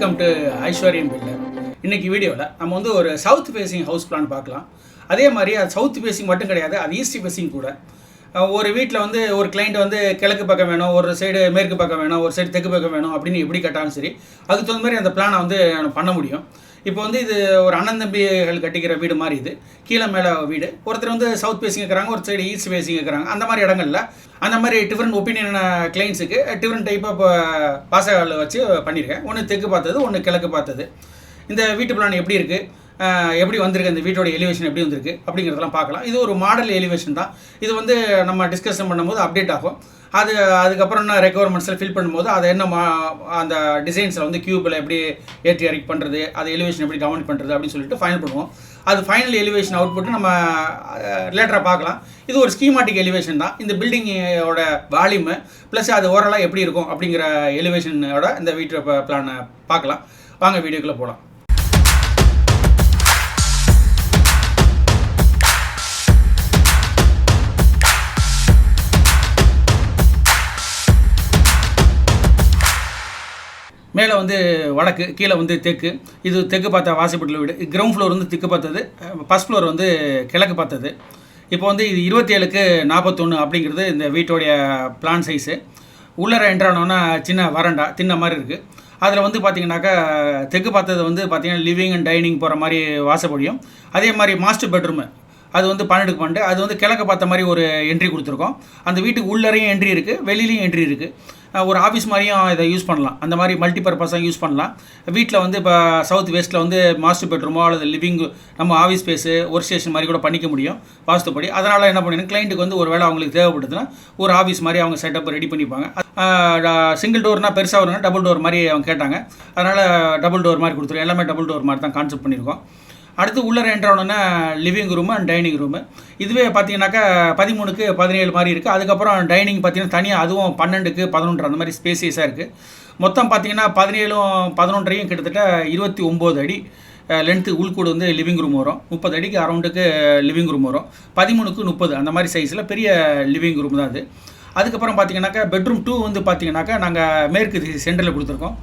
Welcome to aishwaryam.builder. இன்னைக்கு வீடியோவில் நம்ம வந்து ஒரு சவுத் ஃபேசிங் ஹவுஸ் பிளான் பார்க்கலாம். அதே மாதிரி அது சவுத் ஃபேசிங் மட்டும் கிடையாது, அது ஈஸ்ட் ஃபேசிங் கூட. ஒரு வீட்டில் வந்து ஒரு கிளைண்ட் வந்து கிழக்கு பக்கம் வேணும், ஒரு சைடு மேற்கு பக்கம் வேணும், ஒரு சைடு தெற்கு பக்கம் வேணும் அப்படின்னு எப்படி கேட்டாலும் சரி, அதுக்கு தகுந்த மாதிரி அந்த பிளானை வந்து பண்ண முடியும். இப்போ வந்து இது ஒரு அண்ணன் தம்பிகள் கட்டிக்கிற வீடு மாதிரி, இது கீழே மேலே வீடு. ஒருத்தர் வந்து சவுத் ஃபேசிங் இருக்கிறாங்க, ஒரு சைடு ஈஸ்ட் ஃபேசிங் இருக்கிறாங்க. அந்த மாதிரி இடங்களில் அந்த மாதிரி டிஃப்ரெண்ட் ஒப்பீனியனான கிளைண்ட்ஸுக்கு டிஃப்ரெண்ட் டைப் ஆஃப் வாசகால் வச்சு பண்ணியிருக்கேன். ஒன்று தெற்கு பார்த்தது, ஒன்று கிழக்கு பார்த்தது. இந்த வீட்டு பிளான் எப்படி இருக்குது, எப்படி வந்திருக்கு, இந்த வீட்டோட எலிவேஷன் எப்படி வந்திருக்கு அப்படிங்கிறதெல்லாம் பார்க்கலாம். இது ஒரு மாடல் எலிவேஷன் தான். இது வந்து நம்ம டிஸ்கஷன் பண்ணும்போது அப்டேட் ஆகும். அதுக்கப்புறம் என்ன ரெக்குவயர்மெண்ட்ஸில் ஃபில் பண்ணும்போது அதை என்ன அந்த டிசைன்ஸில் வந்து கியூபில் எப்படி ஏற்றி இறக்கி பண்ணுறது, அது எலிவேஷன் எப்படி கவர்ன் பண்ணுறது அப்படின்னு சொல்லிட்டு ஃபைனல் பண்ணுவோம். அது ஃபைனல் எலிவேஷன் அவுட்புட்டு நம்ம லேட்டராக பார்க்கலாம். இது ஒரு ஸ்கீமாட்டிக் எலிவேஷன் தான். இந்த பில்டிங்கோட வால்யூமு ப்ளஸ் அது ஓவராலாக எப்படி இருக்கும் அப்படிங்கிற எலிவேஷனோட இந்த வீட்டு பிளானை பார்க்கலாம். வாங்க வீடியோக்குள்ளே போகலாம். மேலே வந்து வடக்கு, கீழே வந்து தெற்கு. இது தெற்கு பார்த்த வாசப்பட்டில் வீடு. கிரவுண்ட் ஃப்ளோர் வந்து தெற்கு பார்த்தது, ஃபஸ்ட் ஃப்ளோர் வந்து கிழக்கு பார்த்தது. இப்போ வந்து இது 27x41 அப்படிங்கிறது இந்த வீட்டோடைய பிளான் சைஸு. உள்ளர என்ட்ரானோன்னா சின்ன வரண்டா தின்ன மாதிரி இருக்குது. அதில் வந்து பார்த்திங்கனாக்கா தெற்கு பார்த்தது வந்து பார்த்திங்கன்னா லிவிங் அண்ட் டைனிங் போகிற மாதிரி வாசப்படியும். அதே மாதிரி மாஸ்டர் பெட்ரூமு அது வந்து 12x12. அது வந்து கிழக்கு பார்த்த மாதிரி ஒரு என்ட்ரி கொடுத்துருக்கோம். அந்த வீட்டுக்கு உள்ளரையும் என்ட்ரி இருக்குது, வெளியிலையும் என்ட்ரி இருக்குது. ஒரு ஆஃபீஸ் மாதிரியும் இதை யூஸ் பண்ணலாம். அந்த மாதிரி மல்டிபர்பஸாக யூஸ் பண்ணலாம். வீட்டில் வந்து இப்போ சவுத் வெஸ்ட்டில் வந்து மாஸ்டர் பெட்ரூமோ அல்லது லிவிங், நம்ம ஆஃபீஸ் ஸ்பேஸு, ஒர்க் ஸ்டேஷன் மாதிரி கூட பண்ணிக்க முடியும் வாஸ்துப்படி. அதனால் என்ன பண்ணிடணும், கிளைண்ட்டுக்கு வந்து ஒரு வேளை அவங்களுக்கு தேவைப்படுதுன்னா ஒரு ஆஃபீஸ் மாதிரி அவங்க செட்டப் ரெடி பண்ணிப்பாங்க. சிங்கிள் டோர்னால் பெருசாக வருங்க, டபுள் டோர் மாதிரி அவங்க கேட்டாங்க. அதனால் டபுள் டோர் மாதிரி கொடுத்துருவோம். எல்லாமே டபுள் டோர் மாதிரி தான் கான்செப்ட் பண்ணியிருக்கோம். அடுத்து உள்ளே என்ட்ரானோன்னா living room and dining room. இதுவே பார்த்தீங்கன்னாக்கா 13x17 மாதிரி இருக்குது. அதுக்கப்புறம் டைனிங் பார்த்தீங்கன்னா தனியாக, அதுவும் 12x11 அந்த மாதிரி ஸ்பேசியஸாக இருக்குது. மொத்தம் பார்த்தீங்கன்னா 17-11 கிட்டத்தட்ட 29 அடி லென்த்து உள்கூடு வந்து லிவிங் ரூம் வரும். 30 அடிக்கு அரௌண்டுக்கு லிவிங் ரூம் வரும். 13x30 அந்த மாதிரி சைஸில் பெரிய லிவிங் ரூம் தான் அது. அதுக்கப்புறம் பார்த்தீங்கன்னாக்கா பெட்ரூம் 2 வந்து பார்த்தீங்கன்னாக்கா நாங்கள் மேற்கு சென்டரில் கொடுத்துருக்கோம்.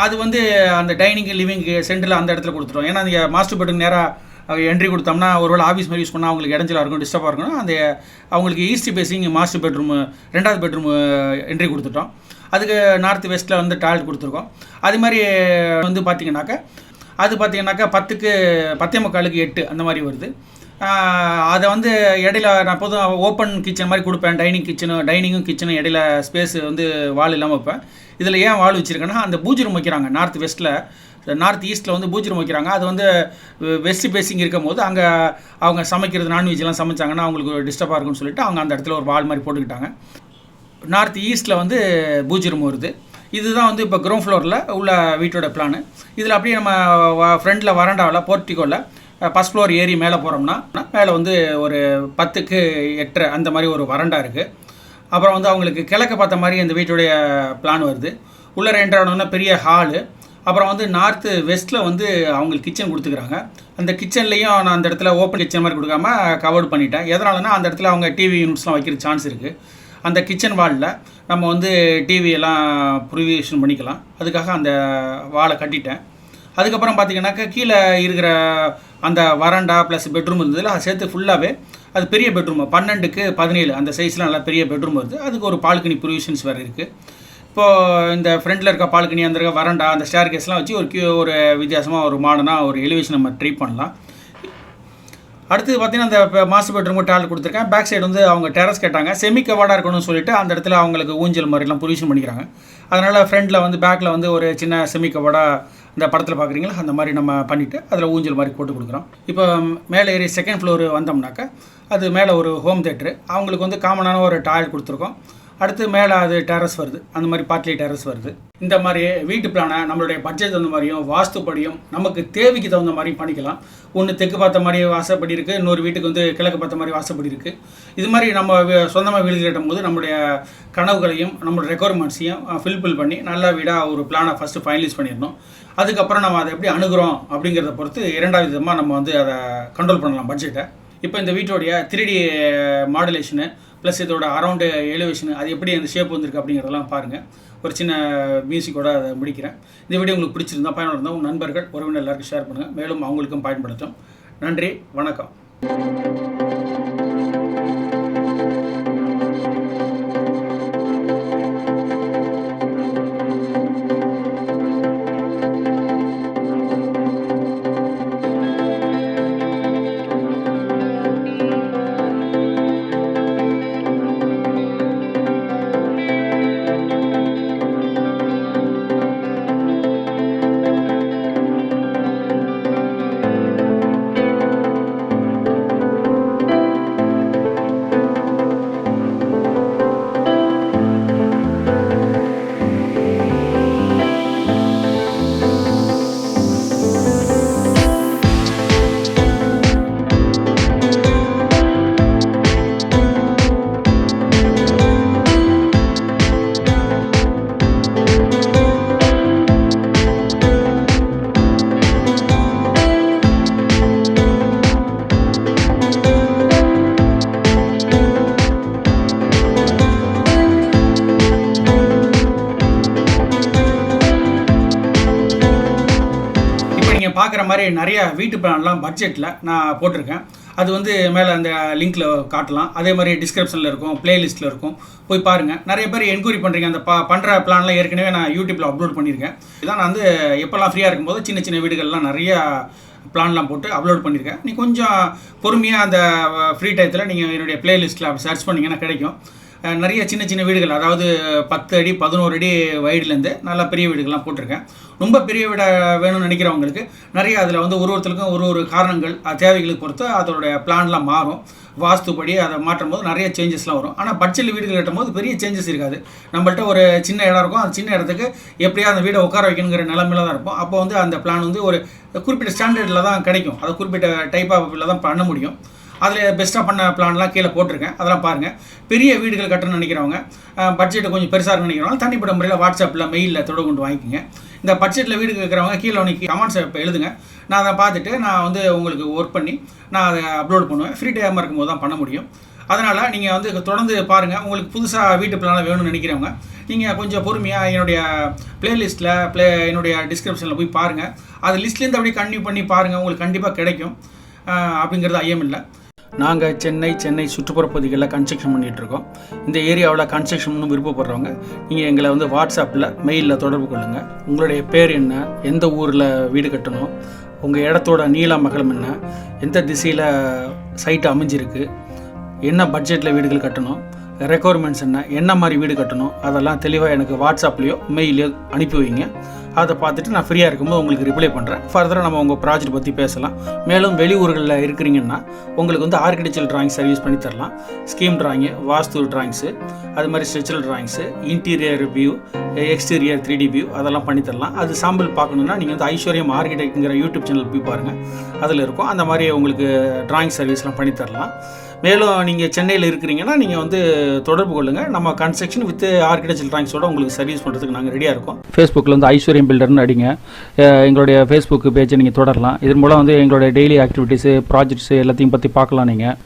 அது வந்து அந்த டைனிங் லிவிங் சென்டரில் அந்த இடத்துல கொடுத்துருவோம். ஏன்னா அந்த மாஸ்டர் பெட்ரூம் நேராக என்ட்ரி கொடுத்தோம்னா ஒருவேளை ஆஃபீஸ் மாதிரி யூஸ் பண்ணால் அவங்களுக்கு இடைஞ்சலாக இருக்கும், டிஸ்டர்பாக இருக்கணும். அந்த அவங்களுக்கு ஈஸ்ட் ஃபேசிங் மாஸ்டர் பெட்ரூமு 2வது பெட்ரூமு என்ட்ரி கொடுத்துட்டோம். அதுக்கு நார்த் வெஸ்ட்டில் வந்து டாய்லெட் கொடுத்துருக்கோம். அது மாதிரி வந்து பார்த்திங்கனாக்கா அது பார்த்திங்கனாக்கா 10:15-8 அந்த மாதிரி வருது. அதை வந்து இடையில நான் எப்போதும் ஓப்பன் கிச்சன் மாதிரி கொடுப்பேன். டைனிங்கும் கிச்சனும் இடையில ஸ்பேஸ் வந்து வால் இல்லாமல் வைப்பேன். இதில் ஏன் வால் வச்சுருக்கேன்னா, அந்த பூஜ் ரூம் வைக்கிறாங்க நார்த் வெஸ்ட்டில், நார்த் ஈஸ்ட்டில் வந்து பூஜ் ரூம் வைக்கிறாங்க. அது வந்து வெஸ்ட் ஃபேசிங் இருக்கும் போது அங்கே அவங்க சமைக்கிறது நான்வெஜ்லாம் சமைச்சாங்கன்னா அவங்களுக்கு டிஸ்டர்பாக இருக்குன்னு சொல்லிட்டு அவங்க அந்த இடத்துல ஒரு வால் மாதிரி போட்டுக்கிட்டாங்க. நார்த் ஈஸ்ட்டில் வந்து பூஜ் ரூம் வருது. இதுதான் வந்து இப்போ கிரவுண்ட் ஃப்ளோரில் உள்ள வீட்டோட பிளானு. இதில் அப்படியே நம்ம ஃப்ரண்டில் வராண்டாவில் போர்ட்டிகோவில் ஃபஸ்ட் ஃப்ளோர் ஏறி மேலே போகிறோம்னா மேலே வந்து ஒரு 10x8 அந்த மாதிரி ஒரு வரண்டா இருக்குது. அப்புறம் வந்து அவங்களுக்கு கிழக்க பார்த்த மாதிரி அந்த வீட்டுடைய பிளான் வருது. உள்ளே என்ட்ரானோன்னா பெரிய ஹாலு. அப்புறம் வந்து நார்த்து வெஸ்ட்டில் வந்து அவங்களுக்கு கிச்சன் கொடுத்துக்கிறாங்க. அந்த கிச்சன்லேயும் நான் அந்த இடத்துல ஓப்பன் கிச்சன் மாதிரி கொடுக்காம கவர்டு பண்ணிட்டேன். எதனாலனா அந்த இடத்துல அவங்க டிவி யூனிட்ஸ்லாம் வைக்கிற சான்ஸ் இருக்குது. அந்த கிச்சன் வாலில் நம்ம வந்து டிவியெல்லாம் ப்ரொவிஷன் பண்ணிக்கலாம். அதுக்காக அந்த வாலை கட்டிட்டேன். அதுக்கப்புறம் பார்த்திங்கனாக்கா கீழே இருக்கிற அந்த வராண்டா ப்ளஸ் பெட்ரூம் இருந்ததில் அதை சேர்த்து ஃபுல்லாகவே அது பெரிய பெட்ரூம் 12x17 அந்த சைஸில் நல்லா பெரிய பெட்ரூம் வருது. அதுக்கு ஒரு பால்கனி ப்ரொவிஷன்ஸ் வேறு இருக்குது. இப்போது இந்த ஃப்ரண்ட்டில் இருக்க பால்கனி, அந்த இருக்க வராண்டா, அந்த ஸ்டேர் கேஸ்லாம் வச்சு ஒரு வித்தியாசமாக ஒரு மாடர்னாக ஒரு எலிவேஷன் நம்ம ட்ரை பண்ணலாம். அடுத்து பார்த்திங்கன்னா அந்த மாஸ்டர் பெட்ரூமுக்கு டாய்லெட் கொடுத்துருக்கேன். பேக் சைடு வந்து அவங்க டெரஸ் கேட்டாங்க, செமி கவர்டாக இருக்கணும்னு சொல்லிட்டு அந்த இடத்துல அவங்களுக்கு ஊஞ்சல் மாதிரிலாம் ப்ரொவிஷன் பண்ணிக்கிறாங்க. அதனால் ஃப்ரண்ட்டில் வந்து பேக்கில் வந்து ஒரு சின்ன செமி கவர்டாக இந்த படத்தில் பார்க்குறீங்களா அந்த மாதிரி நம்ம பண்ணிவிட்டு அதில் ஊஞ்சல் மாதிரி போட்டு கொடுக்குறோம். இப்போ மேலே ஏறி செகண்ட் ஃப்ளோர் வந்தோம்னாக்கா அது மேலே ஒரு ஹோம் தேட்ரு, அவங்களுக்கு வந்து காமனான ஒரு டாய்லெட் கொடுத்துருக்கோம். அடுத்து மேலே அது டெரஸ் வருது, அந்த மாதிரி பார்ட்லி டெரஸ் வருது. இந்த மாதிரி வீட்டு பிளானை நம்மளுடைய பட்ஜெட் தகுந்த மாதிரியும் வாஸ்துப்படியும் நமக்கு தேவைக்கு தகுந்த மாதிரியும் பண்ணிக்கலாம். ஒன்று தெற்கு பார்த்த மாதிரி வாசப்படி இருக்குது, இன்னொரு வீட்டுக்கு வந்து கிழக்கு பார்த்த மாதிரி வாசப்படி இருக்குது. இது மாதிரி நம்ம சொந்தமாக வீடு கட்டும் போது நம்மளுடைய கனவுகளையும் நம்மளோட ரெக்குவயர்மெண்ட்ஸையும் ஃபில்ஃபில் பண்ணி நல்ல வீடாக ஒரு பிளானை ஃபஸ்ட்டு ஃபைனலைஸ் பண்ணிடணும். அதுக்கப்புறம் நம்ம அதை எப்படி அணுகிறோம் அப்படிங்கிறத பொறுத்து 2வது விதமாக நம்ம வந்து அதை கண்ட்ரோல் பண்ணலாம் பட்ஜெட்டை. இப்போ இந்த வீட்டோடைய 3D மாடுலேஷனு ப்ளஸ் இதோட அரவுண்டு எலிவேஷனு அது எப்படி அந்த ஷேப் வந்திருக்கு அப்படிங்கிறதெல்லாம் பாருங்கள். ஒரு சின்ன மியூசிக்கோட அதை முடிக்கிறேன். இந்த வீடியோ உங்களுக்கு பிடிச்சிருந்தா பயனுள்ள இருந்தால் உங்கள் நண்பர்கள் உறவினர் எல்லாருக்கும் ஷேர் பண்ணுங்கள். மேலும் அவங்களுக்கும் பயன்படுத்தும். நன்றி, வணக்கம். பார்க்குற மாதிரி நிறைய வீட்டு பிளான்லாம் பட்ஜெட்டில் நான் போட்டிருக்கேன். அது வந்து மேலே அந்த லிங்க்கில் காட்டலாம். அதே மாதிரி டிஸ்கிரிப்ஷனில் இருக்கும், ப்ளேலிஸ்ட்டில் இருக்கும், போய் பாருங்கள். நிறைய பேர் என்கொயரி பண்ணுறீங்க. அந்த பண்ணுற பிளான்லாம் ஏற்கனவே நான் யூடியூப்பில் அப்லோட் பண்ணியிருக்கேன். இதான் நான் வந்து எப்போல்லாம் ஃப்ரீயாக இருக்கும்போது சின்ன சின்ன வீடுகள்லாம் நிறையா பிளான்லாம் போட்டு அப்லோட் பண்ணியிருக்கேன். நீ கொஞ்சம் பொறுமையாக அந்த ஃப்ரீ டயத்தில் நீங்கள் என்னுடைய ப்ளேலிஸ்ட்டில் சர்ச் பண்ணிங்கன்னா கிடைக்கும். நிறைய சின்ன சின்ன வீடுகள், அதாவது 10 அடி 11 அடி வைடுலேருந்து நல்லா பெரிய வீடுகள்லாம் போட்டிருக்கேன். ரொம்ப பெரிய வீடை வேணும்னு நினைக்கிறவங்களுக்கு நிறைய அதில் வந்து ஒருத்தருக்கும் ஒரு காரணங்கள் தேவைகளுக்கு பொறுத்து அதோடைய பிளான்லாம் மாறும். வாஸ்துப்படி அதை மாற்றும் போது நிறைய சேஞ்சஸ்லாம் வரும். ஆனால் பட்ஜெட்டில் வீடுகள் கட்டும் போது பெரிய சேஞ்சஸ் இருக்காது. நம்மள்ட்ட ஒரு சின்ன இடம் இருக்கும். அந்த சின்ன இடத்துக்கு எப்படியா அந்த வீடை உட்கார வைக்கணுங்கிற நிலமையில தான் இருக்கும். அப்போ வந்து அந்த பிளான் வந்து ஒரு குறிப்பிட்ட ஸ்டாண்டர்டில் தான் கிடைக்கும். அதை குறிப்பிட்ட டைப் ஆஃப் தான் பண்ண முடியும். அதில் பெஸ்ட்டாக பண்ண பிளான்லாம் கீழே போட்டிருக்கேன். அதெல்லாம் பாருங்கள். பெரிய வீடுகள் கட்டணும்னு நினைக்கிறவங்க, பட்ஜெட்டு கொஞ்சம் பெருசாக இருக்குன்னு நினைக்கிறவங்க தனிப்பட்ட முறையில் வாட்ஸ்அப்பில் மெயிலில் தொடர்பு கொண்டு வாங்கிக்கோங்க. இந்த பட்ஜெட்டில் வீடு கேட்குறவங்க கீழே உனக்கு கமெண்ட்ஸ் இப்போ எழுதுங்க. நான் அதை பார்த்துட்டு நான் வந்து உங்களுக்கு ஒர்க் பண்ணி நான் அதை அப்லோட் பண்ணுவேன். ஃப்ரீ டைமாக இருக்கும்போது தான் பண்ண முடியும். அதனால் நீங்கள் வந்து தொடர்ந்து பாருங்கள். உங்களுக்கு புதுசாக வீட்டு பிளான் வேணும்னு நினைக்கிறவங்க நீங்கள் கொஞ்சம் பொறுமையாக என்னுடைய ப்ளேலிஸ்ட்டில் என்னுடைய டிஸ்கிரிப்ஷனில் போய் பாருங்கள். அது லிஸ்ட்லேருந்து அப்படியே கண்டினியூ பண்ணி பாருங்கள். உங்களுக்கு கண்டிப்பாக கிடைக்கும் அப்படிங்கிறது ஐயமில்லை. நாங்கள் சென்னை சுற்றுப்புற பகுதிகளில் கன்ஸ்ட்ரக்ஷன் பண்ணிகிட்ருக்கோம். இந்த ஏரியாவில் கன்ஸ்ட்ரக்ஷன் பண்ணணும் விருப்பப்படுறவங்க நீங்கள் எங்களை வந்து வாட்ஸ்அப்பில் மெயிலில் தொடர்பு கொள்ளுங்கள். உங்களுடைய பேர் என்ன, எந்த ஊரில் வீடு கட்டணும், உங்கள் இடத்தோட நீளம் அகலம் என்ன, எந்த திசையில் சைட்டு அமைஞ்சிருக்கு, என்ன பட்ஜெட்டில் வீடுகள் கட்டணும், ரெக்குவயர்மெண்ட்ஸ் என்ன மாதிரி வீடு கட்டணும், அதெல்லாம் தெளிவாக எனக்கு வாட்ஸ்அப்லேயோ மெயிலையோ அனுப்பி வைங்க. அதை பார்த்துட்டு நான் ஃப்ரீயாக இருக்கும்போது உங்களுக்கு ரிப்ளை பண்ணுறேன். ஃபர்தராக நம்ம உங்கள் ப்ராஜெக்ட் பற்றி பேசலாம். மேலும் வெளியூர்களில் இருக்கிறீங்கன்னா உங்களுக்கு வந்து ஆர்கிடெக்சரல் டிராயிங் சர்வீஸ் பண்ணி தரலாம். ஸ்கீம் டிராயிங்கு, வாஸ்து டிராயிங்ஸு, அது மாதிரி structural drawings, interior view, exterior 3D view அதெல்லாம் பண்ணித்தரலாம். அது சாம்பிள் பார்க்கணுன்னா நீங்கள் வந்து ஐஸ்வர்யம் ஆர்கிடெக்ட்ங்கிற யூடியூப் சேனல் போய் பாருங்கள். அதில் இருக்கும். அந்த மாதிரி உங்களுக்கு டிராயிங் சர்வீஸ்லாம் பண்ணித்தரலாம். மேலும் நீங்கள் சென்னையில் இருக்கிறீங்கன்னா நீங்கள் வந்து தொடர்பு கொள்ளுங்கள். நம்ம கன்ஸ்ட்ரக்ஷன் வித் ஆர்கிடெக்சரல் டிராயிங்ஸோடு உங்களுக்கு சர்வீஸ் பண்ணுறதுக்கு நாங்கள் ரெடியாக இருக்கோம். ஃபேஸ்புக்கில் வந்து ஐஸ்வர்யம் பில்டர்னு அடிங்க. எங்களுடைய ஃபேஸ்புக் பேஜை நீங்கள் தொடரலாம். இதன் மூலம் வந்து எங்களுடைய டெய்லி ஆக்டிவிட்டீஸு, ப்ராஜெக்ட்ஸு எல்லாத்தையும் பற்றி பார்க்கலாம் நீங்கள்.